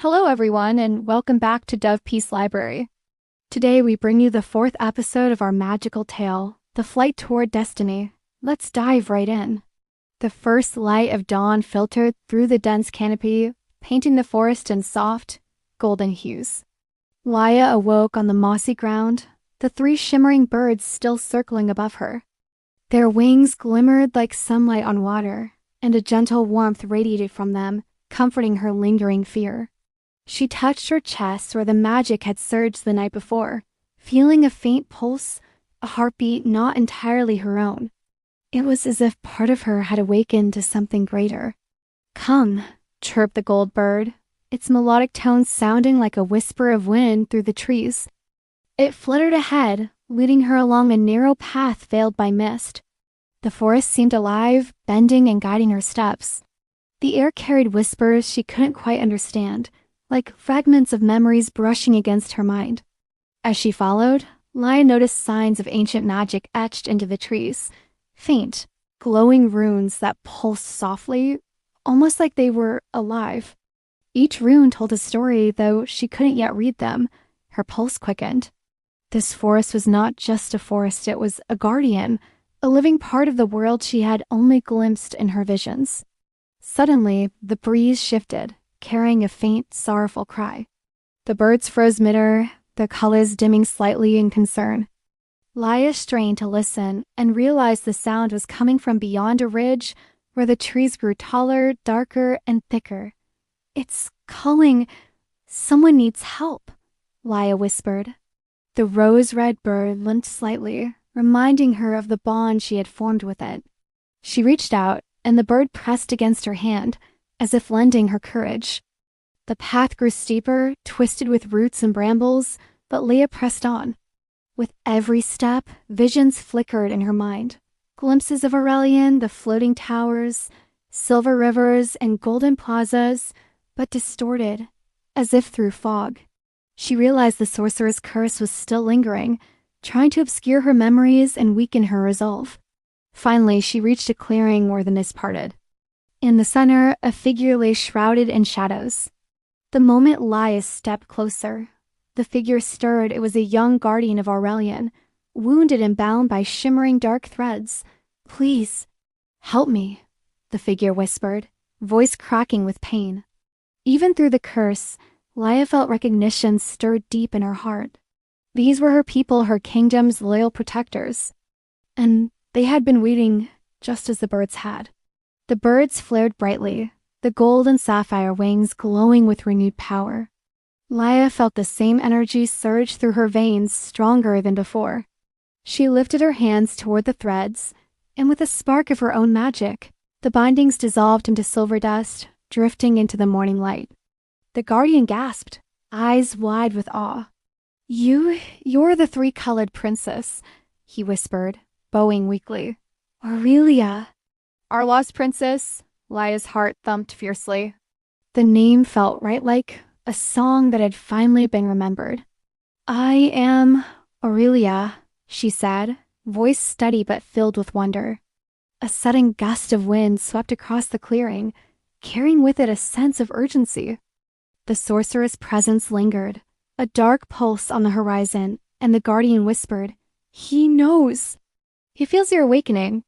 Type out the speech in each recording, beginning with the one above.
Hello everyone, and welcome back to Dove Peace Library. Today we bring you the fourth episode of our magical tale, The Flight Toward Destiny. Let's dive right in. The first light of dawn filtered through the dense canopy, painting the forest in soft, golden hues. Laia awoke on the mossy ground, the three shimmering birds still circling above her. Their wings glimmered like sunlight on water, and a gentle warmth radiated from them, comforting her lingering fear. She touched her chest where the magic had surged the night before, feeling a faint pulse, a heartbeat not entirely her own. It was as if part of her had awakened to something greater. "Come," chirped the gold bird, its melodic tones sounding like a whisper of wind through the trees. It fluttered ahead, leading her along a narrow path veiled by mist. The forest seemed alive, bending and guiding her steps. The air carried whispers she couldn't quite understand, like fragments of memories brushing against her mind. As she followed, Laia noticed signs of ancient magic etched into the trees, faint, glowing runes that pulsed softly, almost like they were alive. Each rune told a story, though she couldn't yet read them. Her pulse quickened. This forest was not just a forest, it was a guardian, a living part of the world she had only glimpsed in her visions. Suddenly, the breeze shifted, carrying a faint, sorrowful cry. The birds froze mid-air, their colors dimming slightly in concern. Laia strained to listen and realized the sound was coming from beyond a ridge where the trees grew taller, darker, and thicker. "It's calling. Someone needs help," Laia whispered. The rose-red bird limped slightly, reminding her of the bond she had formed with it. She reached out, and the bird pressed against her hand, as if lending her courage. The path grew steeper, twisted with roots and brambles, but Laia pressed on. With every step, visions flickered in her mind. Glimpses of Aurellion, the floating towers, silver rivers, and golden plazas, but distorted, as if through fog. She realized the sorcerer's curse was still lingering, trying to obscure her memories and weaken her resolve. Finally, she reached a clearing where the mist parted. In the center, a figure lay shrouded in shadows. The moment Laia stepped closer, the figure stirred. It was a young guardian of Aurellion, wounded and bound by shimmering dark threads. "Please, help me," the figure whispered, voice cracking with pain. Even through the curse, Laia felt recognition stirred deep in her heart. These were her people, her kingdom's loyal protectors. And they had been waiting just as the birds had. The birds flared brightly, the gold and sapphire wings glowing with renewed power. Laia felt the same energy surge through her veins, stronger than before. She lifted her hands toward the threads, and with a spark of her own magic, the bindings dissolved into silver dust, drifting into the morning light. The guardian gasped, eyes wide with awe. You're the three-colored princess," he whispered, bowing weakly. "Aurelia." "Our lost princess," Laia's heart thumped fiercely. The name felt right, like a song that had finally been remembered. "I am Aurelia," she said, voice steady but filled with wonder. A sudden gust of wind swept across the clearing, carrying with it a sense of urgency. The sorceress' presence lingered, a dark pulse on the horizon, and the guardian whispered, "He knows. He feels your awakening.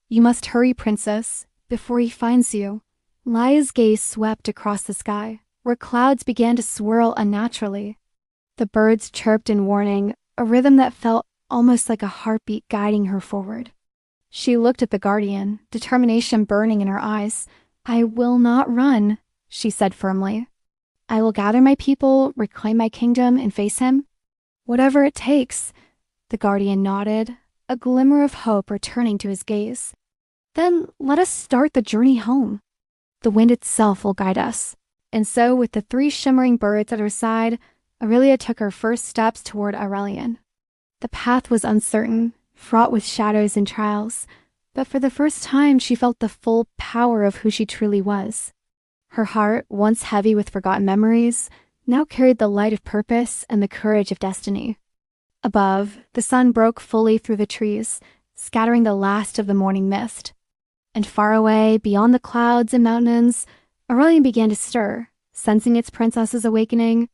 You must hurry, princess, before he finds you." Laia's gaze swept across the sky, where clouds began to swirl unnaturally. The birds chirped in warning, a rhythm that felt almost like a heartbeat guiding her forward. She looked at the guardian, determination burning in her eyes. "I will not run," she said firmly. "I will gather my people, reclaim my kingdom, and face him. Whatever it takes." The guardian nodded, a glimmer of hope returning to his gaze. "Then let us start the journey home. The wind itself will guide us." And so, with the three shimmering birds at her side, Aurelia took her first steps toward Aurellion. The path was uncertain, fraught with shadows and trials, but for the first time she felt the full power of who she truly was. Her heart, once heavy with forgotten memories, now carried the light of purpose and the courage of destiny. Above, the sun broke fully through the trees, scattering the last of the morning mist. And far away, beyond the clouds and mountains, Aurellion began to stir, sensing its princess's awakening.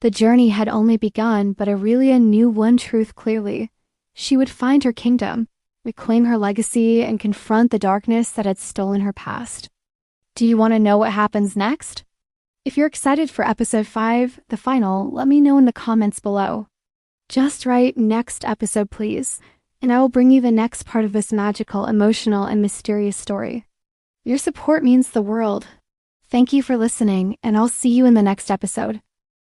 The journey had only begun, but Aurelia knew one truth clearly. She would find her kingdom, reclaim her legacy, and confront the darkness that had stolen her past. Do you want to know what happens next? If you're excited for episode 5, the final, let me know in the comments below. Just write next episode, please, and I will bring you the next part of this magical, emotional, and mysterious story. Your support means the world. Thank you for listening, and I'll see you in the next episode.